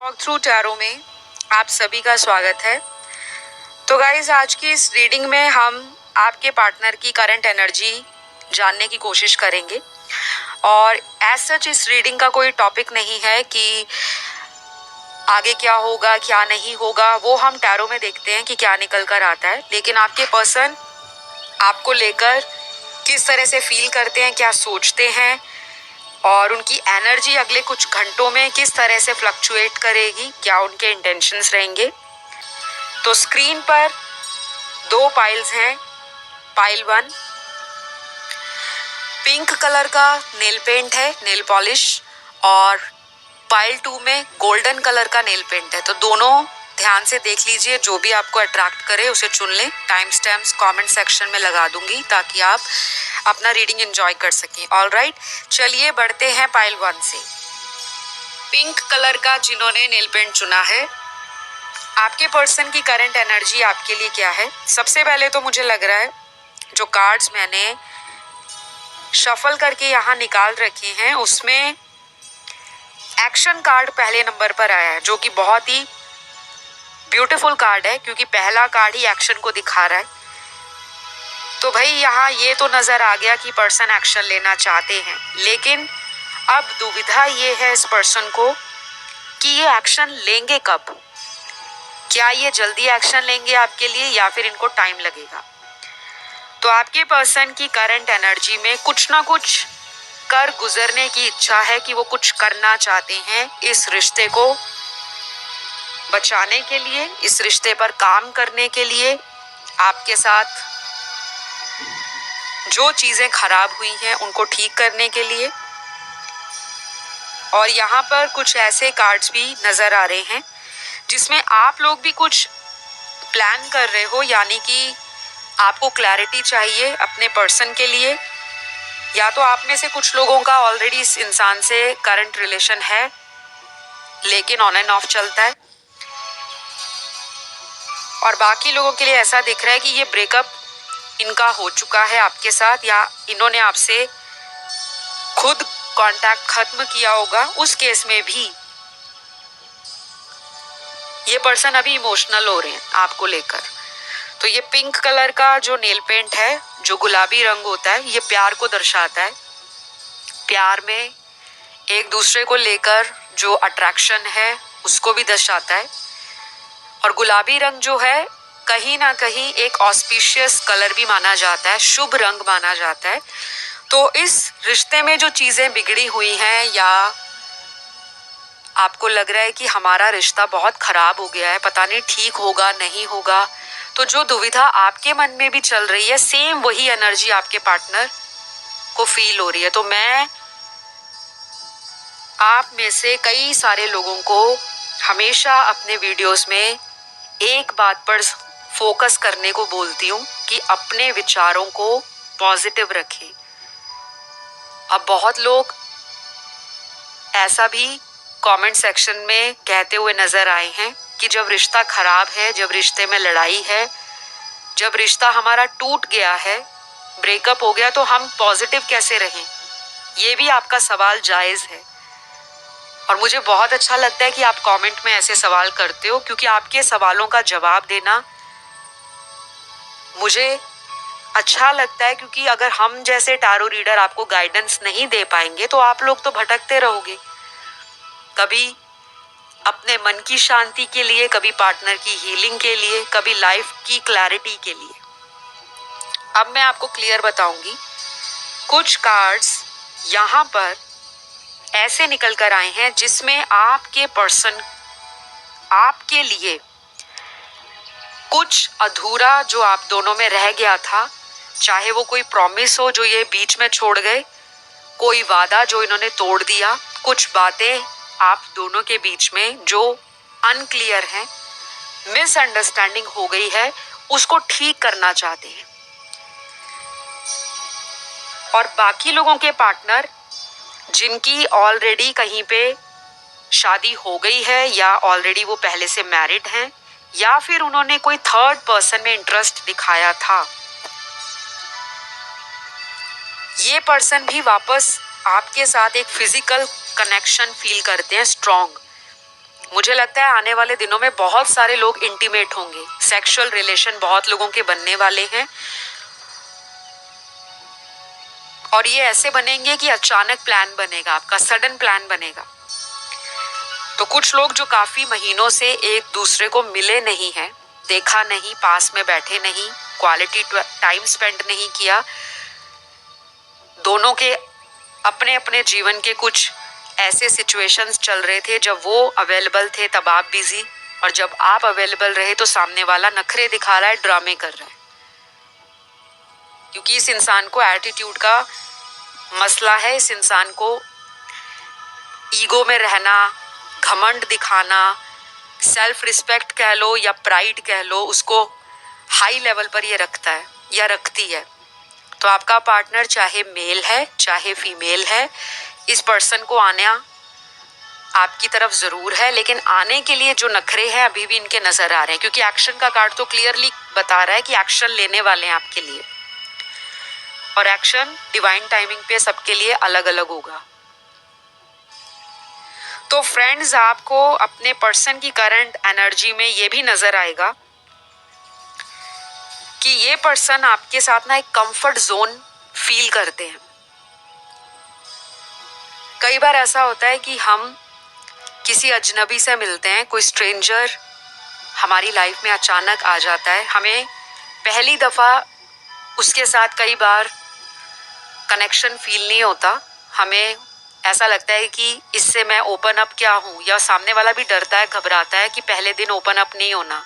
Walk through tarot में आप सभी का स्वागत है। तो गाइज, आज की इस रीडिंग में हम आपके पार्टनर की करंट एनर्जी जानने की कोशिश करेंगे। और एज सच इस रीडिंग का कोई टॉपिक नहीं है कि आगे क्या होगा क्या नहीं होगा, वो हम टैरो में देखते हैं कि क्या निकल कर आता है। लेकिन आपके पर्सन आपको लेकर किस तरह से फील करते हैं, क्या सोचते हैं और उनकी एनर्जी अगले कुछ घंटों में किस तरह से फ्लक्चुएट करेगी, क्या उनके इंटेंशंस रहेंगे। तो स्क्रीन पर 2 पाइल्स हैं। पाइल 1 पिंक कलर का नेल पेंट है, नेल पॉलिश, और पाइल 2 में गोल्डन कलर का नेल पेंट है। तो दोनों ध्यान से देख लीजिए, जो भी आपको अट्रैक्ट करे उसे चुन लें। टाइम स्टैम्प्स कमेंट सेक्शन में लगा दूंगी ताकि आप अपना रीडिंग एंजॉय कर सकें। ऑलराइट, चलिए बढ़ते हैं पाइल 1 से। पिंक कलर का जिन्होंने नेल पेंट चुना है, आपके पर्सन की करंट एनर्जी आपके लिए क्या है। सबसे पहले तो मुझे लग रहा है जो कार्ड्स मैंने शफल करके यहाँ निकाल रखे हैं उसमें एक्शन कार्ड पहले नंबर पर आया है, जो कि बहुत ही ब्यूटीफुल कार्ड है क्योंकि पहला कार्ड ही एक्शन को दिखा रहा है। तो भाई यहाँ ये तो नजर आ गया कि पर्सन एक्शन लेना चाहते हैं, लेकिन अब दुविधा ये है इस पर्सन को कि ये एक्शन लेंगे कब। क्या ये जल्दी एक्शन लेंगे आपके लिए या फिर इनको टाइम लगेगा। तो आपके पर्सन की करंट एनर्जी में कुछ ना कुछ कर गुजरने की इच्छा है कि वो कुछ करना चाहते हैं इस रिश्ते को बचाने के लिए, इस रिश्ते पर काम करने के लिए, आपके साथ जो चीजें खराब हुई हैं उनको ठीक करने के लिए। और यहाँ पर कुछ ऐसे कार्ड्स भी नजर आ रहे हैं जिसमें आप लोग भी कुछ प्लान कर रहे हो, यानी कि आपको क्लैरिटी चाहिए अपने पर्सन के लिए, या तो आप में से कुछ लोगों का ऑलरेडी इस इंसान से करंट रिलेशन है लेकिन ऑन एंड ऑफ चलता है, और बाकी लोगों के लिए ऐसा दिख रहा है कि ये ब्रेकअप इनका हो चुका है आपके साथ, या इन्होंने आपसे खुद कांटेक्ट खत्म किया होगा। उस केस में भी ये पर्सन अभी इमोशनल हो रहे हैं आपको लेकर। तो ये पिंक कलर का जो नेल पेंट है, जो गुलाबी रंग होता है, ये प्यार को दर्शाता है। प्यार में एक दूसरे को लेकर जो अट्रैक्शन है उसको भी दर्शाता है। और गुलाबी रंग जो है कहीं ना कहीं एक ऑस्पिशियस कलर भी माना जाता है, शुभ रंग माना जाता है। तो इस रिश्ते में जो चीजें बिगड़ी हुई हैं, या आपको लग रहा है कि हमारा रिश्ता बहुत खराब हो गया है, पता नहीं ठीक होगा नहीं होगा, तो जो दुविधा आपके मन में भी चल रही है, सेम वही एनर्जी आपके पार्टनर को फील हो रही है। तो मैं आप में से कई सारे लोगों को हमेशा अपने वीडियोस में एक बात पर फोकस करने को बोलती हूँ कि अपने विचारों को पॉजिटिव रखें। अब बहुत लोग ऐसा भी कमेंट सेक्शन में कहते हुए नजर आए हैं कि जब रिश्ता खराब है, जब रिश्ते में लड़ाई है, जब रिश्ता हमारा टूट गया है, ब्रेकअप हो गया, तो हम पॉजिटिव कैसे रहें। ये भी आपका सवाल जायज है और मुझे बहुत अच्छा लगता है कि आप कमेंट में ऐसे सवाल करते हो, क्योंकि आपके सवालों का जवाब देना मुझे अच्छा लगता है। क्योंकि अगर हम जैसे टैरो रीडर आपको गाइडेंस नहीं दे पाएंगे तो आप लोग तो भटकते रहोगे, कभी अपने मन की शांति के लिए, कभी पार्टनर की हीलिंग के लिए, कभी लाइफ की क्लैरिटी के लिए। अब मैं आपको क्लियर बताऊंगी। कुछ कार्ड्स यहाँ पर ऐसे निकल कर आए हैं जिसमें आपके पर्सन आपके लिए कुछ अधूरा जो आप दोनों में रह गया था, चाहे वो कोई प्रॉमिस हो जो ये बीच में छोड़ गए, कोई वादा जो इन्होंने तोड़ दिया, कुछ बातें आप दोनों के बीच में जो अनक्लियर हैं, मिसअंडरस्टैंडिंग हो गई है, उसको ठीक करना चाहते हैं। और बाकी लोगों के पार्टनर जिनकी ऑलरेडी कहीं पे शादी हो गई है, या ऑलरेडी वो पहले से मैरिड हैं, या फिर उन्होंने कोई थर्ड पर्सन में इंटरेस्ट दिखाया था, ये पर्सन भी वापस आपके साथ एक फिजिकल कनेक्शन फील करते हैं, स्ट्रॉन्ग। मुझे लगता है आने वाले दिनों में बहुत सारे लोग इंटीमेट होंगे, सेक्सुअल रिलेशन बहुत लोगों के बनने वाले हैं और ये ऐसे बनेंगे कि अचानक प्लान बनेगा, आपका सडन प्लान बनेगा। तो कुछ लोग जो काफी महीनों से एक दूसरे को मिले नहीं हैं, देखा नहीं, पास में बैठे नहीं, क्वालिटी टाइम स्पेंड नहीं किया, दोनों के अपने अपने जीवन के कुछ ऐसे सिचुएशंस चल रहे थे जब वो अवेलेबल थे तब आप बिजी, और जब आप अवेलेबल रहे तो सामने वाला नखरे दिखा रहा है, ड्रामे कर रहा है। क्योंकि इस इंसान को एटीट्यूड का मसला है, इस इंसान को ईगो में रहना, घमंड दिखाना, सेल्फ रिस्पेक्ट कह लो या प्राइड कह लो, उसको हाई लेवल पर ये रखता है या रखती है। तो आपका पार्टनर चाहे मेल है चाहे फीमेल है, इस पर्सन को आना आपकी तरफ जरूर है, लेकिन आने के लिए जो नखरे हैं अभी भी इनके नजर आ रहे हैं, क्योंकि एक्शन का कार्ड तो क्लियरली बता रहा है कि एक्शन लेने वाले हैं आपके लिए, और एक्शन डिवाइन टाइमिंग पे सबके लिए अलग अलग होगा। तो फ्रेंड्स, आपको अपने पर्सन की करंट एनर्जी में ये भी नजर आएगा कि ये पर्सन आपके साथ ना एक कंफर्ट जोन फील करते हैं। कई बार ऐसा होता है कि हम किसी अजनबी से मिलते हैं, कोई स्ट्रेंजर हमारी लाइफ में अचानक आ जाता है, हमें पहली दफा उसके साथ कई बार कनेक्शन फील नहीं होता, हमें ऐसा लगता है कि इससे मैं ओपन अप क्या हूँ, या सामने वाला भी डरता है, घबराता है कि पहले दिन ओपन अप नहीं होना।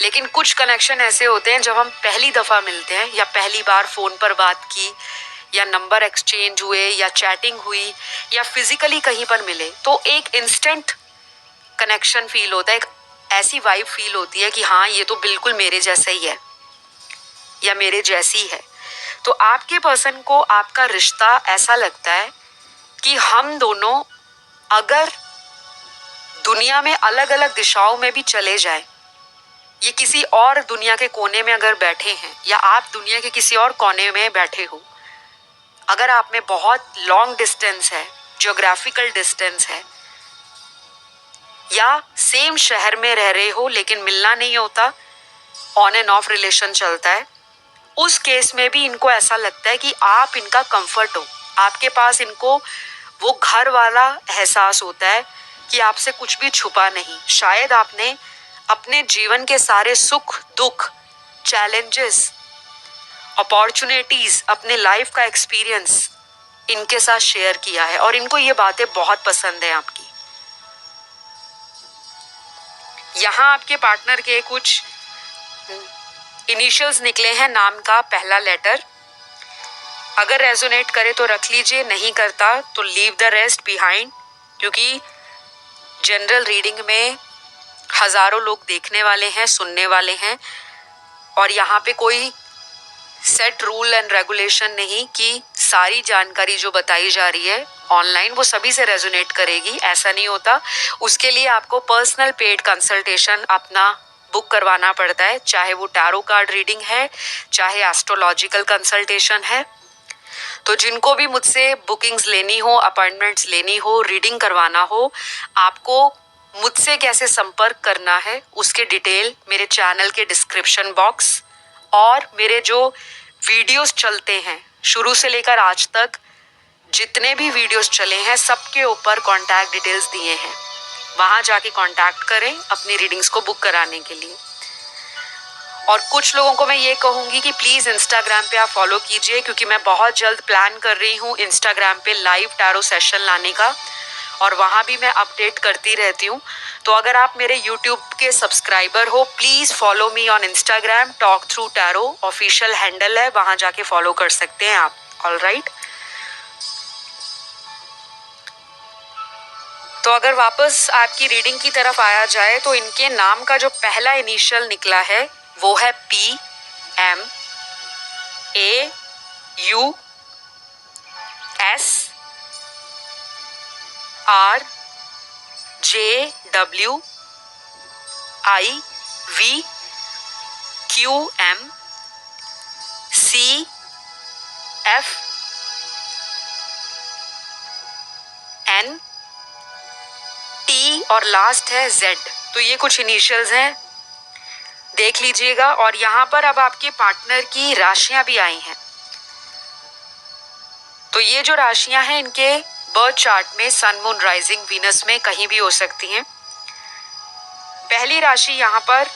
लेकिन कुछ कनेक्शन ऐसे होते हैं जब हम पहली दफ़ा मिलते हैं या पहली बार फ़ोन पर बात की या नंबर एक्सचेंज हुए या चैटिंग हुई या फिजिकली कहीं पर मिले, तो एक इंस्टेंट कनेक्शन फील होता है, एक ऐसी वाइब फील होती है कि हाँ ये तो बिल्कुल मेरे जैसा ही है या मेरे जैसी है। तो आपके पर्सन को आपका रिश्ता ऐसा लगता है कि हम दोनों अगर दुनिया में अलग अलग दिशाओं में भी चले जाएं, ये किसी और दुनिया के कोने में अगर बैठे हैं या आप दुनिया के किसी और कोने में बैठे हो, अगर आप में बहुत लॉन्ग डिस्टेंस है, ज्योग्राफिकल डिस्टेंस है, या सेम शहर में रह रहे हो लेकिन मिलना नहीं होता, ऑन एंड ऑफ रिलेशन चलता है, उस केस में भी इनको ऐसा लगता है कि आप इनका कंफर्ट हो, आपके पास इनको वो घर वाला एहसास होता है कि आपसे कुछ भी छुपा नहीं। शायद आपने अपने जीवन के सारे सुख दुख, चैलेंजेस, अपॉर्चुनिटीज, अपने लाइफ का एक्सपीरियंस इनके साथ शेयर किया है और इनको ये बातें बहुत पसंद है आपकी। यहाँ आपके पार्टनर के कुछ इनिशियल्स निकले हैं, नाम का पहला लेटर। अगर रेजोनेट करे तो रख लीजिए, नहीं करता तो लीव द रेस्ट बिहाइंड, क्योंकि जनरल रीडिंग में हजारों लोग देखने वाले हैं, सुनने वाले हैं, और यहाँ पे कोई सेट रूल एंड रेगुलेशन नहीं कि सारी जानकारी जो बताई जा रही है ऑनलाइन वो सभी से रेजोनेट करेगी, ऐसा नहीं होता। उसके लिए आपको पर्सनल पेड कंसल्टेशन अपना बुक करवाना पड़ता है, चाहे वो टैरो कार्ड रीडिंग है, चाहे एस्ट्रोलॉजिकल कंसल्टेशन है। तो जिनको भी मुझसे बुकिंग्स लेनी हो, अपॉइंटमेंट्स लेनी हो, रीडिंग करवाना हो, आपको मुझसे कैसे संपर्क करना है उसके डिटेल मेरे चैनल के डिस्क्रिप्शन बॉक्स और मेरे जो वीडियोस चलते हैं शुरू से लेकर आज तक जितने भी वीडियोस चले हैं सबके ऊपर कॉन्टैक्ट डिटेल्स दिए हैं, वहां जाके कॉन्टैक्ट करें अपनी रीडिंग्स को बुक कराने के लिए। और कुछ लोगों को मैं ये कहूँगी कि प्लीज़ इंस्टाग्राम पे आप फॉलो कीजिए, क्योंकि मैं बहुत जल्द प्लान कर रही हूँ इंस्टाग्राम पे लाइव टैरो सेशन लाने का, और वहाँ भी मैं अपडेट करती रहती हूँ। तो अगर आप मेरे यूट्यूब के सब्सक्राइबर हो, please follow me on Instagram, talk through tarot official handle है, वहाँ जाके फॉलो कर सकते हैं आप। All right. तो अगर वापस आपकी रीडिंग की तरफ आया जाए तो इनके नाम का जो पहला इनिशियल निकला है वो है PMAU, SRJWIVQMCFN E और लास्ट है Z, तो ये कुछ इनिशियल्स हैं, देख लीजिएगा। और यहाँ पर अब आपके पार्टनर की राशियां भी आई हैं। तो ये जो राशियां हैं इनके बर्थ चार्ट में सन, मून, राइजिंग, वीनस में कहीं भी हो सकती हैं। पहली राशि यहाँ पर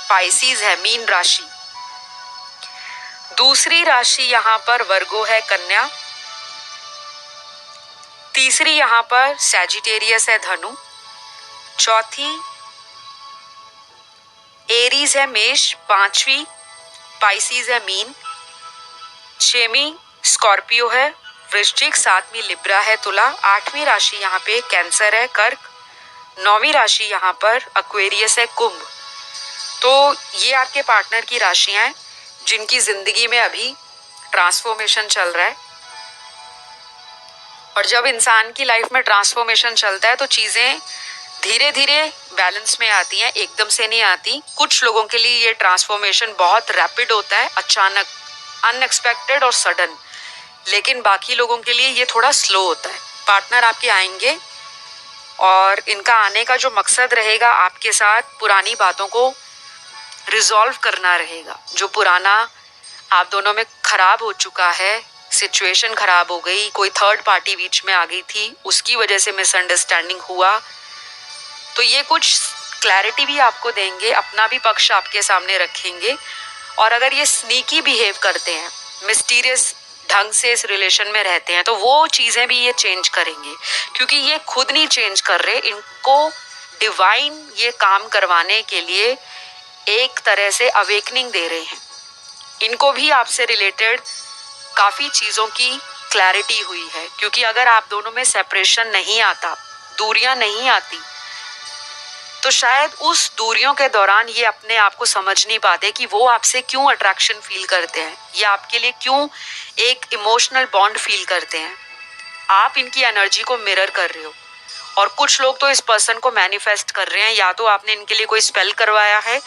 पाइसिस है, मीन राशि। दूसरी राशि यहाँ पर वर्गो है, कन्या। तीसरी यहाँ पर सैजिटेरियस है, धनु। चौथी एरीज है, मेष। पांचवी पाइसिस है, मीन। छठवीं स्कॉर्पियो है, वृश्चिक। सातवीं लिब्रा है, तुला। आठवीं राशि यहाँ पे कैंसर है, कर्क। नौवीं राशि यहाँ पर एक्वेरियस है, कुंभ। तो ये आपके पार्टनर की राशियां हैं जिनकी जिंदगी में अभी ट्रांसफॉर्मेशन चल रहा है। और जब इंसान की लाइफ में ट्रांसफॉर्मेशन चलता है तो चीजें धीरे धीरे बैलेंस में आती हैं, एकदम से नहीं आती। कुछ लोगों के लिए ये ट्रांसफॉर्मेशन बहुत रैपिड होता है, अचानक, अनएक्सपेक्टेड और सडन। लेकिन बाकी लोगों के लिए ये थोड़ा स्लो होता है। पार्टनर आपके आएंगे और इनका आने का जो मकसद रहेगा, आपके साथ पुरानी बातों को रिजॉल्व करना रहेगा। जो पुराना आप दोनों में खराब हो चुका है, सिचुएशन खराब हो गई, कोई थर्ड पार्टी बीच में आ गई थी, उसकी वजह से मिसअंडरस्टैंडिंग हुआ, तो ये कुछ क्लैरिटी भी आपको देंगे, अपना भी पक्ष आपके सामने रखेंगे। और अगर ये स्नीकी बिहेव करते हैं, मिस्टीरियस ढंग से इस रिलेशन में रहते हैं, तो वो चीजें भी ये चेंज करेंगे, क्योंकि ये खुद नहीं चेंज कर रहे। इनको डिवाइन ये काम करवाने के लिए एक तरह से अवेकनिंग दे रहे हैं। इनको भी आपसे रिलेटेड काफी चीजों की क्लैरिटी हुई है, क्योंकि अगर आप दोनों में सेपरेशन नहीं आता, दूरियां नहीं आती, तो शायद उस दूरियों के दौरान ये अपने आप को समझ नहीं पाते कि वो आपसे क्यों अट्रैक्शन फील करते हैं, या आपके लिए क्यों एक इमोशनल बॉन्ड फील करते हैं। आप इनकी एनर्जी को मिरर कर रहे हो। और कुछ लोग तो इस पर्सन को मैनिफेस्ट कर रहे हैं, या तो आपने इनके लिए कोई स्पेल करवाया है,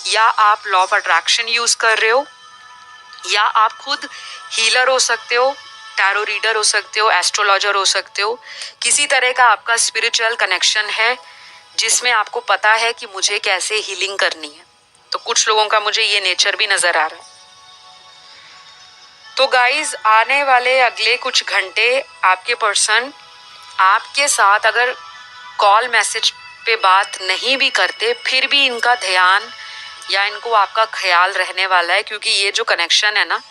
या आप लॉ ऑफ अट्रैक्शन यूज कर रहे हो, या आप खुद हीलर हो सकते हो, टैरो रीडर हो सकते हो, एस्ट्रोलॉजर हो सकते हो। किसी तरह का आपका स्पिरिचुअल कनेक्शन है जिसमें आपको पता है कि मुझे कैसे हीलिंग करनी है। तो कुछ लोगों का मुझे ये नेचर भी नजर आ रहा है। तो गाइज, आने वाले अगले कुछ घंटे आपके पर्सन आपके साथ अगर कॉल मैसेज पे बात नहीं भी करते, फिर भी इनका ध्यान या इनको आपका ख्याल रहने वाला है, क्योंकि ये जो कनेक्शन है ना,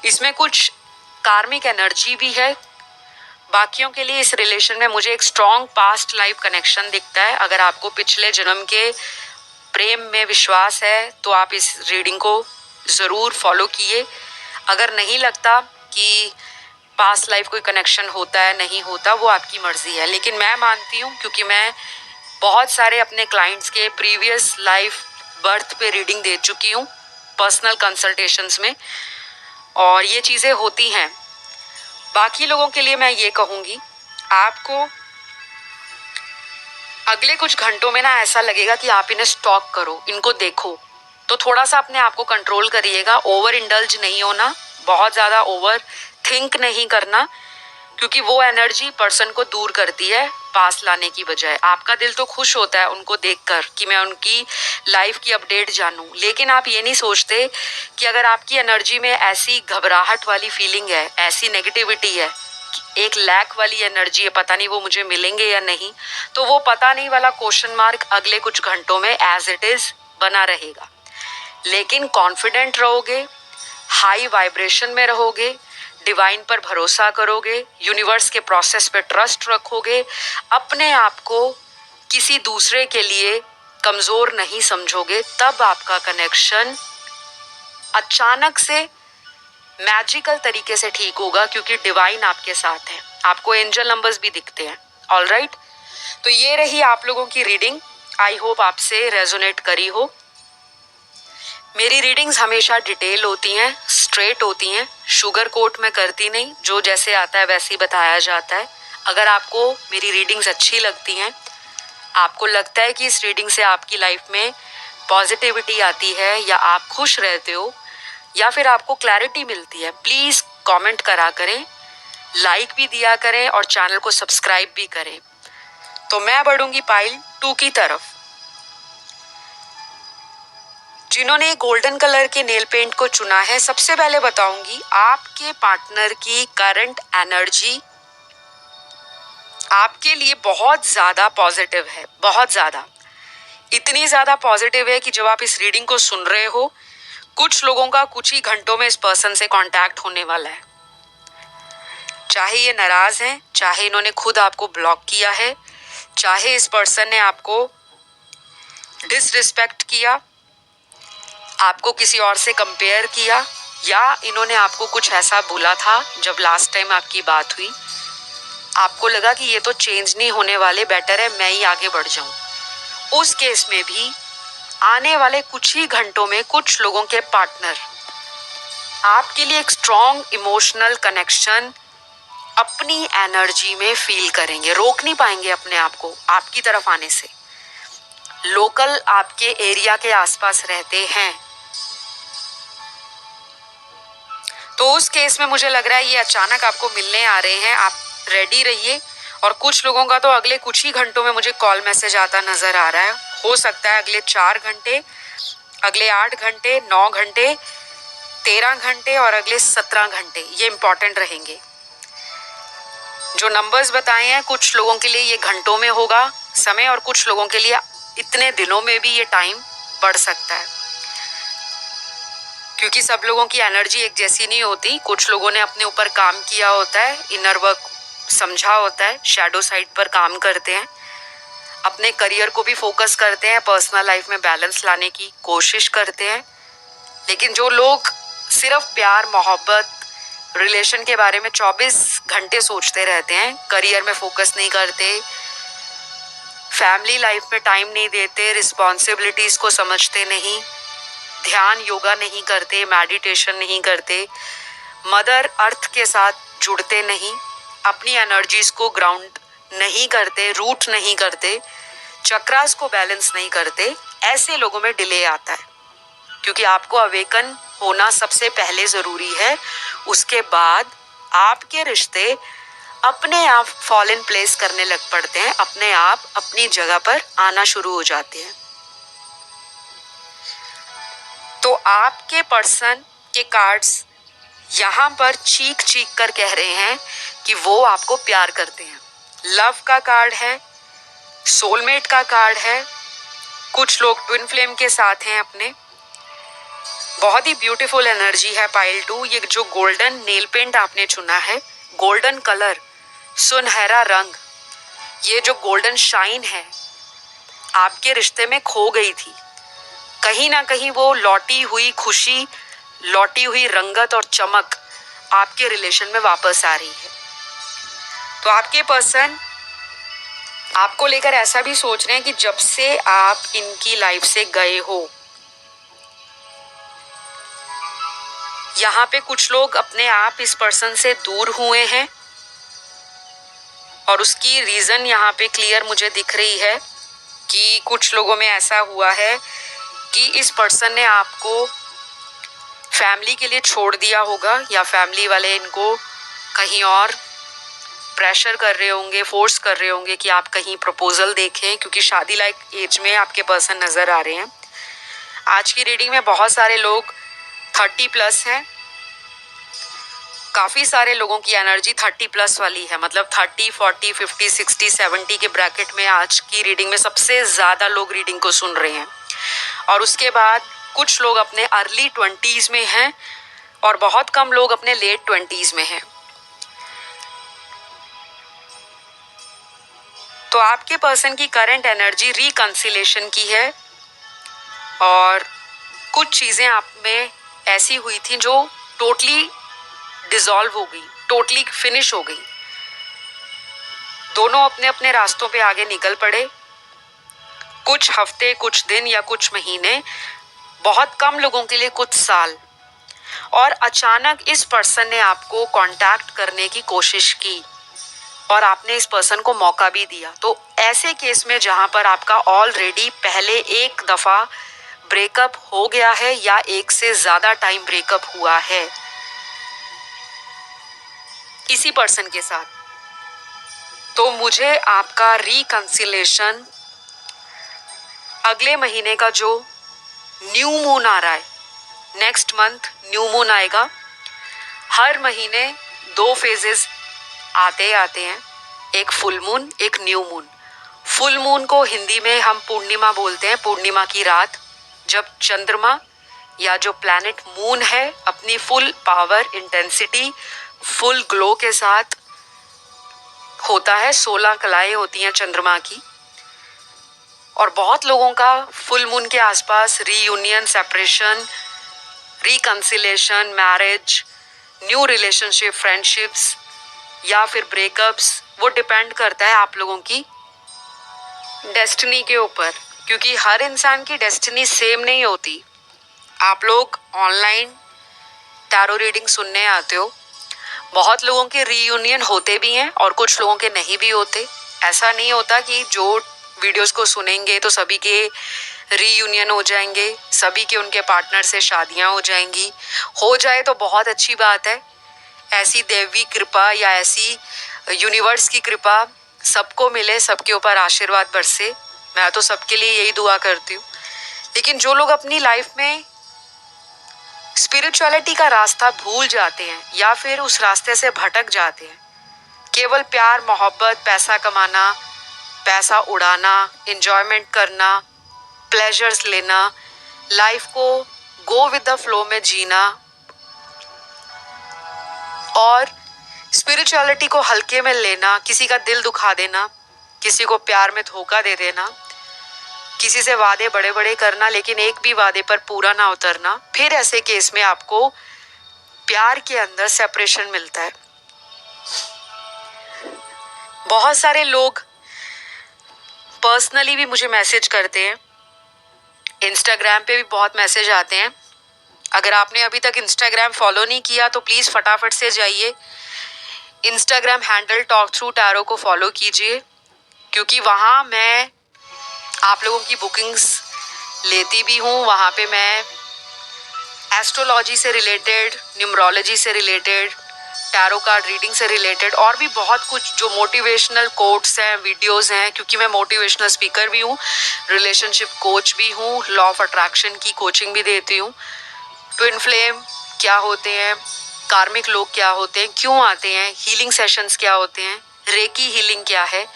इसमें कुछ कार्मिक एनर्जी भी है। बाकियों के लिए इस रिलेशन में मुझे एक स्ट्रॉन्ग पास्ट लाइफ कनेक्शन दिखता है। अगर आपको पिछले जन्म के प्रेम में विश्वास है तो आप इस रीडिंग को ज़रूर फॉलो किए। अगर नहीं लगता कि पास्ट लाइफ कोई कनेक्शन होता है, नहीं होता, वो आपकी मर्जी है। लेकिन मैं मानती हूँ, क्योंकि मैं बहुत सारे अपने क्लाइंट्स के प्रीवियस लाइफ बर्थ पे रीडिंग दे चुकी हूँ पर्सनल कंसल्टेशंस में, और ये चीज़ें होती हैं। बाकी लोगों के लिए मैं ये कहूँगी, आपको अगले कुछ घंटों में ना ऐसा लगेगा कि आप इन्हें स्टॉक करो, इनको देखो। तो थोड़ा सा अपने आप को कंट्रोल करिएगा, ओवर इंडल्ज नहीं होना, बहुत ज़्यादा ओवर थिंक नहीं करना, क्योंकि वो एनर्जी पर्सन को दूर करती है पास लाने की बजाय। आपका दिल तो खुश होता है उनको देखकर कि मैं उनकी लाइफ की अपडेट जानूं, लेकिन आप ये नहीं सोचते कि अगर आपकी एनर्जी में ऐसी घबराहट वाली फीलिंग है, ऐसी नेगेटिविटी है, एक लैक वाली एनर्जी है, पता नहीं वो मुझे मिलेंगे या नहीं, तो वो पता नहीं वाला क्वेश्चन मार्क अगले कुछ घंटों में एज इट इज बना रहेगा। लेकिन कॉन्फिडेंट रहोगे, हाई वाइब्रेशन में रहोगे, डिवाइन पर भरोसा करोगे, यूनिवर्स के प्रोसेस पे ट्रस्ट रखोगे, अपने आप को किसी दूसरे के लिए कमजोर नहीं समझोगे, तब आपका कनेक्शन अचानक से मैजिकल तरीके से ठीक होगा, क्योंकि डिवाइन आपके साथ है। आपको एंजल नंबर्स भी दिखते हैं। ऑलराइट, तो ये रही आप लोगों की रीडिंग। आई होप आपसे रेजोनेट करी हो। मेरी रीडिंग्स हमेशा डिटेल होती हैं, स्ट्रेट होती हैं, शुगर कोट में करती नहीं, जो जैसे आता है वैसे ही बताया जाता है। अगर आपको मेरी रीडिंग्स अच्छी लगती हैं, आपको लगता है कि इस रीडिंग से आपकी लाइफ में पॉजिटिविटी आती है, या आप खुश रहते हो, या फिर आपको क्लैरिटी मिलती है, प्लीज़ कमेंट करा करें, लाइक भी दिया करें और चैनल को सब्सक्राइब भी करें। तो मैं बढ़ूंगी पाइल 2 की तरफ। जिन्होंने गोल्डन कलर के नेल पेंट को चुना है, सबसे पहले बताऊंगी आपके पार्टनर की करंट एनर्जी आपके लिए बहुत ज्यादा पॉजिटिव है, बहुत ज्यादा, इतनी ज्यादा पॉजिटिव है कि जब आप इस रीडिंग को सुन रहे हो, कुछ लोगों का कुछ ही घंटों में इस पर्सन से कांटेक्ट होने वाला है। चाहे ये नाराज हैं, चाहे इन्होंने खुद आपको ब्लॉक किया है, चाहे इस पर्सन ने आपको डिसरिस्पेक्ट किया, आपको किसी और से कंपेयर किया, या इन्होंने आपको कुछ ऐसा बोला था जब लास्ट टाइम आपकी बात हुई, आपको लगा कि ये तो चेंज नहीं होने वाले, बेटर है मैं ही आगे बढ़ जाऊं। उस केस में भी आने वाले कुछ ही घंटों में कुछ लोगों के पार्टनर आपके लिए एक स्ट्रॉन्ग इमोशनल कनेक्शन अपनी एनर्जी में फील करेंगे, रोक नहीं पाएंगे अपने आप को आपकी तरफ आने से। लोकल आपके एरिया के आसपास रहते हैं, तो उस केस में मुझे लग रहा है ये अचानक आपको मिलने आ रहे हैं, आप रेडी रहिए। और कुछ लोगों का तो अगले कुछ ही घंटों में मुझे कॉल मैसेज आता नजर आ रहा है। हो सकता है अगले 4 घंटे, अगले 8 घंटे, 9 घंटे, 13 घंटे और अगले 17 घंटे ये इंपॉर्टेंट रहेंगे। जो नंबर्स बताए हैं, कुछ लोगों के लिए ये घंटों में होगा समय, और कुछ लोगों के लिए इतने दिनों में भी ये टाइम बढ़ सकता है, क्योंकि सब लोगों की एनर्जी एक जैसी नहीं होती। कुछ लोगों ने अपने ऊपर काम किया होता है, इनर वर्क समझा होता है, शैडो साइड पर काम करते हैं, अपने करियर को भी फोकस करते हैं, पर्सनल लाइफ में बैलेंस लाने की कोशिश करते हैं। लेकिन जो लोग सिर्फ प्यार, मोहब्बत, रिलेशन के बारे में 24 घंटे सोचते रहते हैं, करियर में फोकस नहीं करते, फैमिली लाइफ में टाइम नहीं देते, रिस्पॉन्सिबिलिटीज को समझते नहीं, ध्यान योगा नहीं करते, मेडिटेशन नहीं करते, मदर अर्थ के साथ जुड़ते नहीं, अपनी एनर्जीज को ग्राउंड नहीं करते, रूट नहीं करते, चक्रास को बैलेंस नहीं करते, ऐसे लोगों में डिले आता है। क्योंकि आपको अवेकन होना सबसे पहले जरूरी है, उसके बाद आपके रिश्ते अपने आप फॉल इन प्लेस करने लग पड़ते हैं, अपने आप अपनी जगह पर आना शुरू हो जाते हैं। तो आपके पर्सन के कार्ड्स यहाँ पर चीख चीख कर कह रहे हैं कि वो आपको प्यार करते हैं। लव का कार्ड है, सोलमेट का कार्ड है, कुछ लोग ट्विन फ्लेम के साथ हैं अपने। बहुत ही ब्यूटीफुल एनर्जी है पाइल 2। ये जो गोल्डन नेल पेंट आपने चुना है, गोल्डन कलर, सुनहरा रंग, ये जो गोल्डन शाइन है आपके रिश्ते में खो गई थी, कहीं ना कहीं वो लौटी हुई खुशी, लौटी हुई रंगत और चमक आपके रिलेशन में वापस आ रही है। तो आपके पर्सन आपको लेकर ऐसा भी सोच रहे हैं कि जब से आप इनकी लाइफ से गए हो, यहाँ पे कुछ लोग अपने आप इस पर्सन से दूर हुए हैं, और उसकी रीजन यहाँ पे क्लियर मुझे दिख रही है कि कुछ लोगों में ऐसा हुआ है कि इस पर्सन ने आपको फैमिली के लिए छोड़ दिया होगा, या फैमिली वाले इनको कहीं और प्रेशर कर रहे होंगे, फोर्स कर रहे होंगे कि आप कहीं प्रपोजल देखें, क्योंकि शादी लायक एज में आपके पर्सन नजर आ रहे हैं। आज की रीडिंग में बहुत सारे लोग 30+ हैं, काफी सारे लोगों की एनर्जी 30+ वाली है, मतलब 30, 40, 50, 60, 70 के ब्रैकेट में आज की रीडिंग में सबसे ज्यादा लोग रीडिंग को सुन रहे हैं। और उसके बाद कुछ लोग अपने अर्ली 20s में हैं, और बहुत कम लोग अपने लेट 20s में हैं। तो आपके पर्सन की करंट एनर्जी रिकंसिलेशन की है, और कुछ चीजें आप में ऐसी हुई थी जो टोटली डिसॉल्व हो गई, टोटली फिनिश हो गई। दोनों अपने अपने रास्तों पे आगे निकल पड़े। कुछ हफ्ते, कुछ दिन या कुछ महीने, बहुत कम लोगों के लिए कुछ साल, और अचानक इस पर्सन ने आपको कांटेक्ट करने की कोशिश की और आपने इस पर्सन को मौका भी दिया। तो ऐसे केस में जहां पर आपका ऑलरेडी पहले एक दफा ब्रेकअप हो गया है या एक से ज्यादा टाइम ब्रेकअप हुआ है इसी पर्सन के साथ, तो मुझे आपका रिकंसिलेशन अगले महीने का जो न्यू मून आ रहा है, नेक्स्ट मंथ न्यू मून आएगा। हर महीने 2 फेजेस आते आते हैं, एक फुल मून, एक न्यू मून। फुल मून को हिंदी में हम पूर्णिमा बोलते हैं, पूर्णिमा की रात, जब चंद्रमा या जो प्लैनेट मून है अपनी full power, intensity, full glow के साथ होता है। 16 कलाएं होती हैं चंद्रमा की। और बहुत लोगों का फुल मून के आसपास reunion, separation, reconciliation, marriage, new relationship, friendships या फिर ब्रेकअप्स, वो डिपेंड करता है आप लोगों की डेस्टिनी के ऊपर, क्योंकि हर इंसान की डेस्टिनी सेम नहीं होती। आप लोग ऑनलाइन टैरो रीडिंग सुनने आते हो, बहुत लोगों के रीयूनियन होते भी हैं और कुछ लोगों के नहीं भी होते। ऐसा नहीं होता कि जो वीडियोस को सुनेंगे तो सभी के रीयूनियन हो जाएंगे, सभी के उनके पार्टनर से शादियां हो जाएंगी। हो जाए तो बहुत अच्छी बात है, ऐसी दैवी कृपा या ऐसी यूनिवर्स की कृपा सबको मिले, सबके ऊपर आशीर्वाद बरसे। मैं तो सबके लिए यही दुआ करती हूँ। लेकिन जो लोग अपनी लाइफ में स्पिरिचुअलिटी का रास्ता भूल जाते हैं या फिर उस रास्ते से भटक जाते हैं, केवल प्यार, मोहब्बत, पैसा कमाना, पैसा उड़ाना, एंजॉयमेंट करना, प्लेजर्स लेना, लाइफ को गो विद द फ्लो में जीना और स्पिरिचुअलिटी को हल्के में लेना, किसी का दिल दुखा देना, किसी को प्यार में धोखा दे देना, किसी से वादे बड़े बड़े करना लेकिन एक भी वादे पर पूरा ना उतरना, फिर ऐसे केस में आपको प्यार के अंदर सेपरेशन मिलता है। बहुत सारे लोग पर्सनली भी मुझे मैसेज करते हैं, इंस्टाग्राम पे भी बहुत मैसेज आते हैं। अगर आपने अभी तक इंस्टाग्राम फॉलो नहीं किया तो प्लीज़ फटाफट से जाइए, Instagram handle talk through tarot को फॉलो कीजिए, क्योंकि वहाँ मैं आप लोगों की बुकिंग्स लेती भी हूँ। वहाँ पे मैं एस्ट्रोलॉजी से रिलेटेड, न्यूमरोलॉजी से रिलेटेड, टैरो कार्ड रीडिंग से रिलेटेड और भी बहुत कुछ जो मोटिवेशनल कोट्स हैं, वीडियोस हैं, क्योंकि मैं मोटिवेशनल स्पीकर भी हूँ, रिलेशनशिप कोच भी हूँ, लॉ ऑफ अट्रैक्शन की कोचिंग भी देती हूँ। ट्विन फ्लेम क्या होते हैं, कार्मिक लोग क्या होते हैं, क्यों आते हैं, हीलिंग सेशंस क्या होते हैं, रेकी हीलिंग क्या है,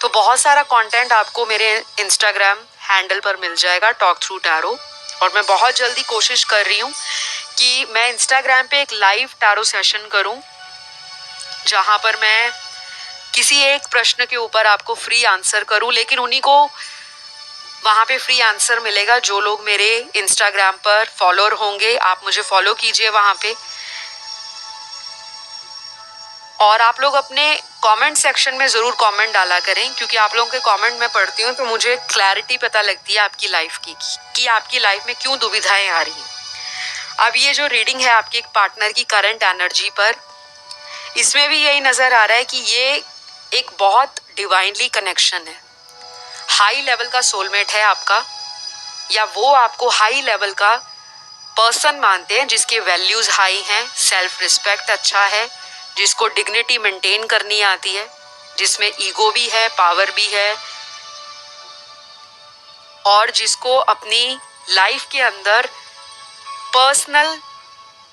तो बहुत सारा कंटेंट आपको मेरे इंस्टाग्राम हैंडल पर मिल जाएगा, टॉक थ्रू टैरो। और मैं बहुत जल्दी कोशिश कर रही हूँ कि मैं इंस्टाग्राम पे एक लाइव टैरो सेशन करूँ, जहाँ पर मैं किसी एक प्रश्न के ऊपर आपको फ्री आंसर करूँ, लेकिन उन्हीं को वहाँ पे फ्री आंसर मिलेगा जो लोग मेरे इंस्टाग्राम पर फॉलोअर होंगे। आप मुझे फॉलो कीजिए वहाँ पे, और आप लोग अपने कमेंट सेक्शन में ज़रूर कमेंट डाला करें, क्योंकि आप लोगों के कमेंट मैं पढ़ती हूँ तो मुझे क्लैरिटी पता लगती है आपकी लाइफ की कि आपकी लाइफ में क्यों दुविधाएं आ रही हैं। अब ये जो रीडिंग है आपके एक पार्टनर की करंट एनर्जी पर, इसमें भी यही नज़र आ रहा है कि ये एक बहुत डिवाइनली कनेक्शन है, हाई लेवल का सोलमेट है आपका, या वो आपको हाई लेवल का पर्सन मानते हैं जिसके वैल्यूज़ हाई हैं, सेल्फ रिस्पेक्ट अच्छा है, जिसको डिग्निटी मेंटेन करनी आती है, जिसमें ईगो भी है, पावर भी है, और जिसको अपनी लाइफ के अंदर पर्सनल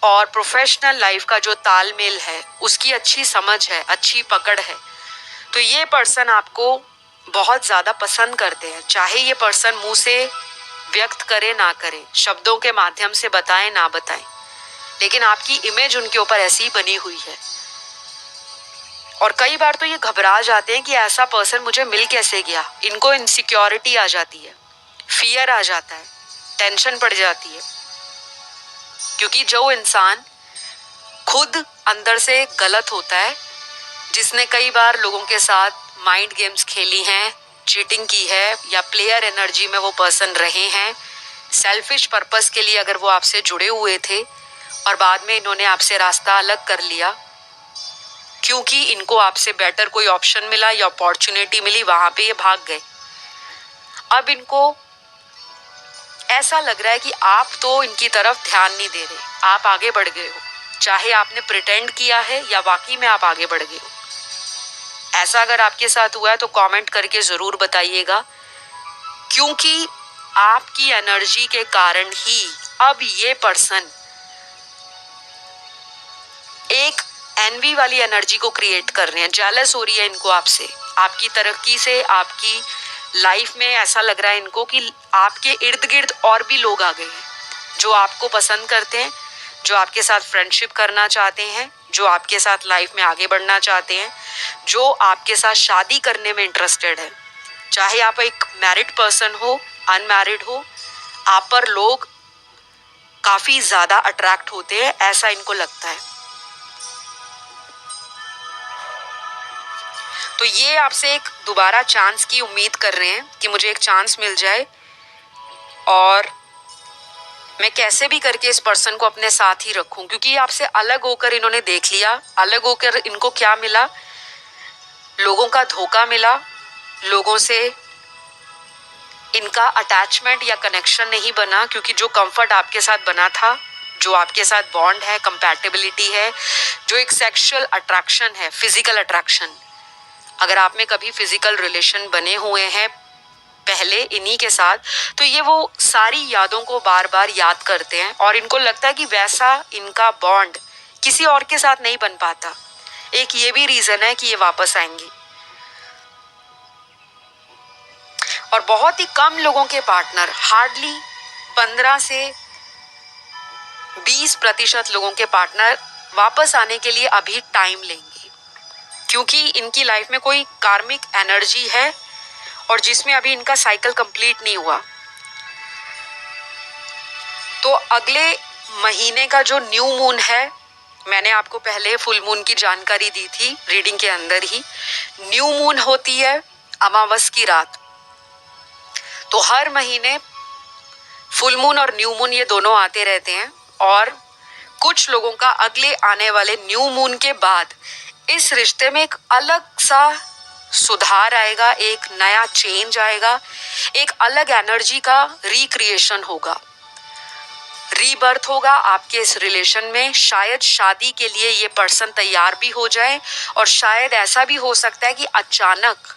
और प्रोफेशनल लाइफ का जो तालमेल है उसकी अच्छी समझ है, अच्छी पकड़ है। तो ये पर्सन आपको बहुत ज़्यादा पसंद करते हैं, चाहे ये पर्सन मुंह से व्यक्त करे ना करे, शब्दों के माध्यम से बताएं ना बताएं, लेकिन आपकी इमेज उनके ऊपर ऐसी ही बनी हुई है। और कई बार तो ये घबरा जाते हैं कि ऐसा पर्सन मुझे मिल कैसे गया। इनको इनसिक्योरिटी आ जाती है, फियर आ जाता है, टेंशन पड़ जाती है, क्योंकि जो इंसान खुद अंदर से गलत होता है, जिसने कई बार लोगों के साथ माइंड गेम्स खेली हैं, चीटिंग की है, या प्लेयर एनर्जी में वो पर्सन रहे हैं, सेल्फिश पर्पस के लिए अगर वो आपसे जुड़े हुए थे और बाद में इन्होंने आपसे रास्ता अलग कर लिया क्योंकि इनको आपसे बेटर कोई ऑप्शन मिला या अपॉर्चुनिटी मिली, वहां पे ये भाग गए। अब इनको ऐसा लग रहा है कि आप तो इनकी तरफ ध्यान नहीं दे रहे, आप आगे बढ़ गए हो, चाहे आपने प्रिटेंड किया है या वाकई में आप आगे बढ़ गए हो। ऐसा अगर आपके साथ हुआ है तो कमेंट करके ज़रूर बताइएगा, क्योंकि आपकी एनर्जी के कारण ही अब ये पर्सन एक एनवी वाली एनर्जी को क्रिएट कर रहे हैं, जेलस हो रही है इनको आपसे, आपकी तरक्की से, आपकी लाइफ में ऐसा लग रहा है इनको कि आपके इर्द गिर्द और भी लोग आ गए हैं जो आपको पसंद करते हैं, जो आपके साथ फ्रेंडशिप करना चाहते हैं, जो आपके साथ लाइफ में आगे बढ़ना चाहते हैं, जो आपके साथ शादी करने में इंटरेस्टेड है। चाहे आप एक मैरिड पर्सन हो, अनमैरिड हो, आप पर लोग काफी ज्यादा अट्रैक्ट होते हैं, ऐसा इनको लगता है। तो ये आपसे एक दोबारा चांस की उम्मीद कर रहे हैं कि मुझे एक चांस मिल जाए और मैं कैसे भी करके इस पर्सन को अपने साथ ही रखूं, क्योंकि आपसे अलग होकर इन्होंने देख लिया, अलग होकर इनको क्या मिला, लोगों का धोखा मिला, लोगों से इनका अटैचमेंट या कनेक्शन नहीं बना, क्योंकि जो कंफर्ट आपके साथ बना था, जो आपके साथ बॉन्ड है, कंपैटिबिलिटी है, जो एक सेक्सुअल अट्रैक्शन है, फिजिकल अट्रैक्शन, अगर आप में कभी फिजिकल रिलेशन बने हुए हैं पहले इन्हीं के साथ, तो ये वो सारी यादों को बार बार याद करते हैं और इनको लगता है कि वैसा इनका बॉन्ड किसी और के साथ नहीं बन पाता। एक ये भी रीजन है कि ये वापस आएंगी। और बहुत ही कम लोगों के पार्टनर, हार्डली 15 से 20% लोगों के पार्टनर वापस आने के लिए अभी टाइम लेंगे, क्योंकि इनकी लाइफ में कोई कार्मिक एनर्जी है और जिसमें अभी इनका साइकिल कंप्लीट नहीं हुआ। तो अगले महीने का जो न्यू मून है, मैंने आपको पहले फुल मून की जानकारी दी थी रीडिंग के अंदर ही। न्यू मून होती है अमावस की रात। तो हर महीने फुल मून और न्यू मून ये दोनों आते रहते हैं और कुछ लोगों का अगले आने वाले न्यू मून के बाद इस रिश्ते में एक अलग सा सुधार आएगा, एक नया चेंज आएगा, एक अलग एनर्जी का रिक्रिएशन होगा, रीबर्थ होगा आपके इस रिलेशन में। शायद शादी के लिए ये पर्सन तैयार भी हो जाए और शायद ऐसा भी हो सकता है कि अचानक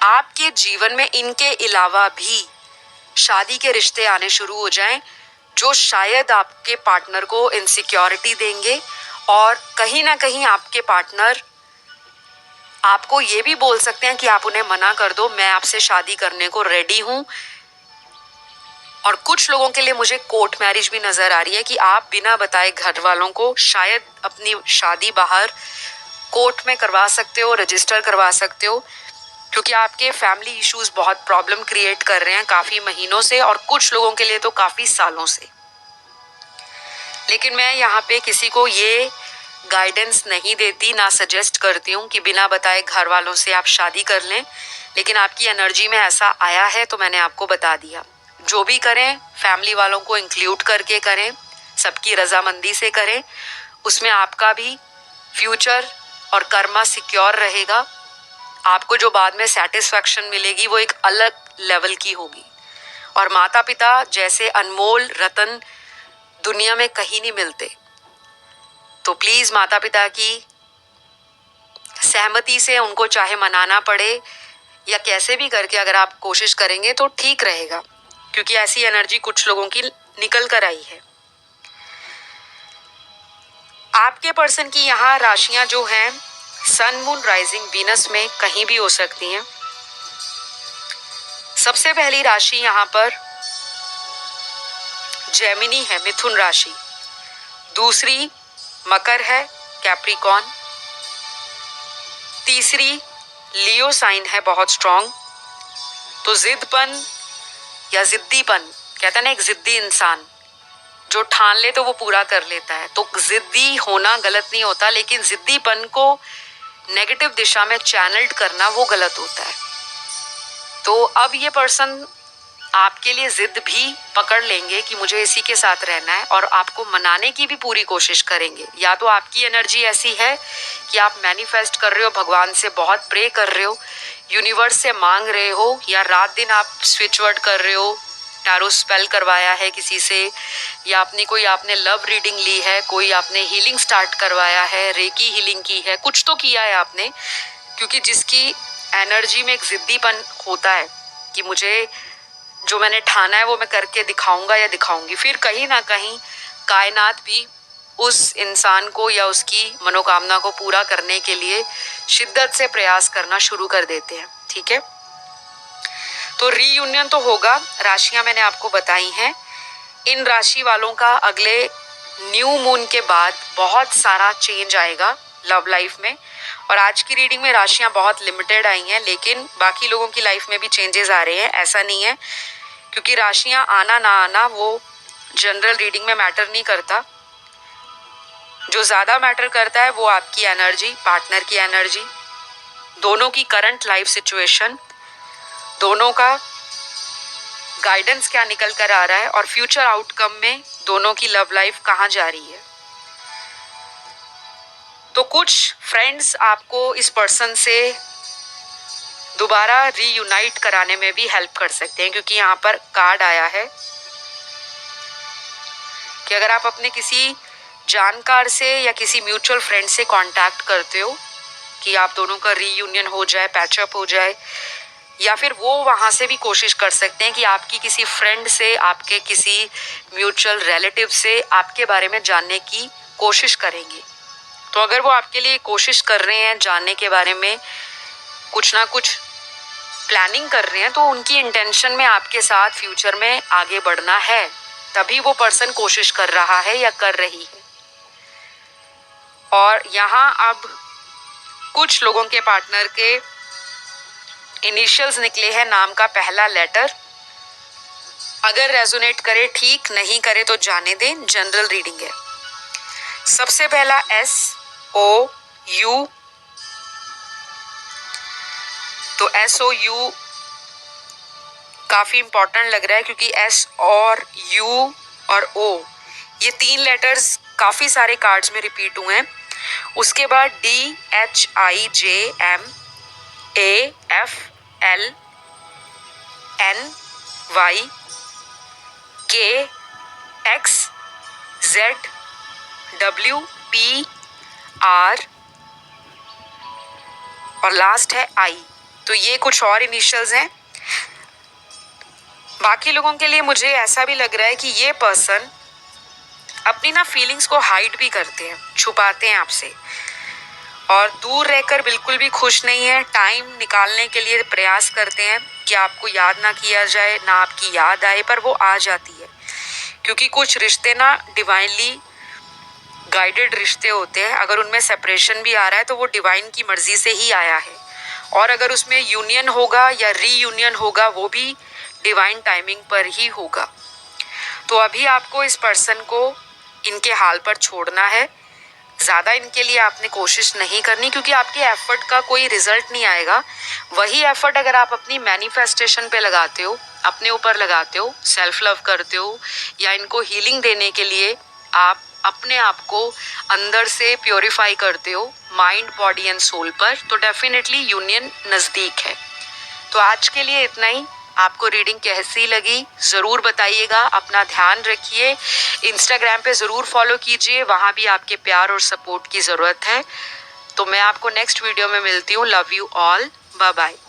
आपके जीवन में इनके अलावा भी शादी के रिश्ते आने शुरू हो जाएं, जो शायद आपके पार्टनर को इनसिक्योरिटी देंगे और कहीं ना कहीं आपके पार्टनर आपको ये भी बोल सकते हैं कि आप उन्हें मना कर दो, मैं आपसे शादी करने को रेडी हूं। और कुछ लोगों के लिए मुझे कोर्ट मैरिज भी नजर आ रही है कि आप बिना बताए घर वालों को शायद अपनी शादी बाहर कोर्ट में करवा सकते हो, रजिस्टर करवा सकते हो, क्योंकि आपके फैमिली इश्यूज बहुत प्रॉब्लम क्रिएट कर रहे हैं काफी महीनों से और कुछ लोगों के लिए तो काफी सालों से। लेकिन मैं यहाँ पे किसी को ये गाइडेंस नहीं देती, ना सजेस्ट करती हूँ कि बिना बताए घर वालों से आप शादी कर लें, लेकिन आपकी एनर्जी में ऐसा आया है तो मैंने आपको बता दिया। जो भी करें फैमिली वालों को इंक्लूड करके करें, सबकी रजामंदी से करें, उसमें आपका भी फ्यूचर और कर्मा सिक्योर रहेगा। आपको जो बाद में सेटिस्फैक्शन मिलेगी वो एक अलग लेवल की होगी। और माता पिता जैसे अनमोल रतन दुनिया में कहीं नहीं मिलते। तो प्लीज माता पिता की सहमति से उनको चाहे मनाना पड़े या कैसे भी करके अगर आप कोशिश करेंगे तो ठीक रहेगा, क्योंकि ऐसी एनर्जी कुछ लोगों की निकल कर आई है। आपके पर्सन की यहाँ राशियां जो हैं सन मून राइजिंग वीनस में कहीं भी हो सकती हैं। सबसे पहली राशि यहाँ पर जेमिनी है, मिथुन राशि। दूसरी मकर है, कैप्रिकॉन। तीसरी लियो साइन है, बहुत स्ट्रॉन्ग। तो जिद्दपन या जिद्दीपन, कहता है ना एक जिद्दी इंसान जो ठान ले तो वो पूरा कर लेता है। तो जिद्दी होना गलत नहीं होता, लेकिन जिद्दीपन को नेगेटिव दिशा में चैनल्ड करना वो गलत होता है। तो अब ये पर्सन आपके लिए जिद भी पकड़ लेंगे कि मुझे इसी के साथ रहना है और आपको मनाने की भी पूरी कोशिश करेंगे। या तो आपकी एनर्जी ऐसी है कि आप मैनिफेस्ट कर रहे हो, भगवान से बहुत प्रे कर रहे हो, यूनिवर्स से मांग रहे हो, या रात दिन आप स्विच वर्ड कर रहे हो, टैरो स्पेल करवाया है किसी से, या आपने लव रीडिंग ली है, कोई आपने हीलिंग स्टार्ट करवाया है, रेकी हीलिंग की है, कुछ तो किया है आपने, क्योंकि जिसकी एनर्जी में एक जिद्दीपन होता है कि मुझे जो मैंने ठाना है वो मैं करके दिखाऊंगा या दिखाऊंगी, फिर कहीं ना कहीं कायनात भी उस इंसान को या उसकी मनोकामना को पूरा करने के लिए शिद्दत से प्रयास करना शुरू कर देते हैं। ठीक है, तो रीयूनियन तो होगा। राशियां मैंने आपको बताई हैं। इन राशि वालों का अगले न्यू मून के बाद बहुत सारा चेंज आएगा लव लाइफ में। और आज की रीडिंग में राशियां बहुत लिमिटेड आई हैं, लेकिन बाकी लोगों की लाइफ में भी चेंजेस आ रहे हैं, ऐसा नहीं है। क्योंकि राशियां आना ना आना वो जनरल रीडिंग में मैटर नहीं करता। जो ज़्यादा मैटर करता है वो आपकी एनर्जी, पार्टनर की एनर्जी, दोनों की करंट लाइफ सिचुएशन, दोनों का गाइडेंस क्या निकल कर आ रहा है और फ्यूचर आउटकम में दोनों की लव लाइफ कहाँ जा रही है। तो कुछ फ्रेंड्स आपको इस पर्सन से दोबारा रीयूनाइट कराने में भी हेल्प कर सकते हैं, क्योंकि यहाँ पर कार्ड आया है कि अगर आप अपने किसी जानकार से या किसी म्यूचुअल फ्रेंड से कांटेक्ट करते हो कि आप दोनों का रीयूनियन हो जाए, पैचअप हो जाए, या फिर वो वहाँ से भी कोशिश कर सकते हैं कि आपकी किसी फ्रेंड से, आपके किसी म्यूचुअल रिलेटिव से आपके बारे में जानने की कोशिश करेंगे। तो अगर वो आपके लिए कोशिश कर रहे हैं जानने के बारे में, कुछ ना कुछ प्लानिंग कर रहे हैं, तो उनकी इंटेंशन में आपके साथ फ्यूचर में आगे बढ़ना है, तभी वो पर्सन कोशिश कर रहा है या कर रही है। और यहाँ अब कुछ लोगों के पार्टनर के इनिशियल्स निकले हैं, नाम का पहला लेटर। अगर रेजोनेट करे ठीक, नहीं करे तो जाने दें, जनरल रीडिंग है। सबसे पहला SOU, तो SOU काफी इंपॉर्टेंट लग रहा है, क्योंकि S और U और O ये 3 लेटर्स काफी सारे कार्ड्स में रिपीट हुए हैं। उसके बाद DHIJMAFLNYKXZWPR और लास्ट है I। तो ये कुछ और इनिशियल्स हैं। बाकी लोगों के लिए मुझे ऐसा भी लग रहा है कि ये पर्सन अपनी ना फीलिंग्स को हाइड भी करते हैं, छुपाते हैं आपसे, और दूर रहकर बिल्कुल भी खुश नहीं है। टाइम निकालने के लिए प्रयास करते हैं कि आपको याद ना किया जाए, ना आपकी याद आए, पर वो आ जाती है। क्योंकि कुछ रिश्ते ना डिवाइनली गाइडेड रिश्ते होते हैं। अगर उनमें सेपरेशन भी आ रहा है तो वो डिवाइन की मर्जी से ही आया है, और अगर उसमें यूनियन होगा या रीयूनियन होगा वो भी डिवाइन टाइमिंग पर ही होगा। तो अभी आपको इस पर्सन को इनके हाल पर छोड़ना है। ज़्यादा इनके लिए आपने कोशिश नहीं करनी, क्योंकि आपके एफर्ट का कोई रिजल्ट नहीं आएगा। वही एफर्ट अगर आप अपनी मैनिफेस्टेशन पे लगाते हो, अपने ऊपर लगाते हो, सेल्फ लव करते हो, या इनको हीलिंग देने के लिए आप अपने आप को अंदर से प्योरीफाई करते हो, माइंड, बॉडी एंड सोल पर, तो डेफिनेटली यूनियन नज़दीक है। तो आज के लिए इतना ही। आपको रीडिंग कैसी लगी ज़रूर बताइएगा। अपना ध्यान रखिए। इंस्टाग्राम पे ज़रूर फॉलो कीजिए, वहाँ भी आपके प्यार और सपोर्ट की ज़रूरत है। तो मैं आपको नेक्स्ट वीडियो में मिलती हूँ। Love you all, bye bye.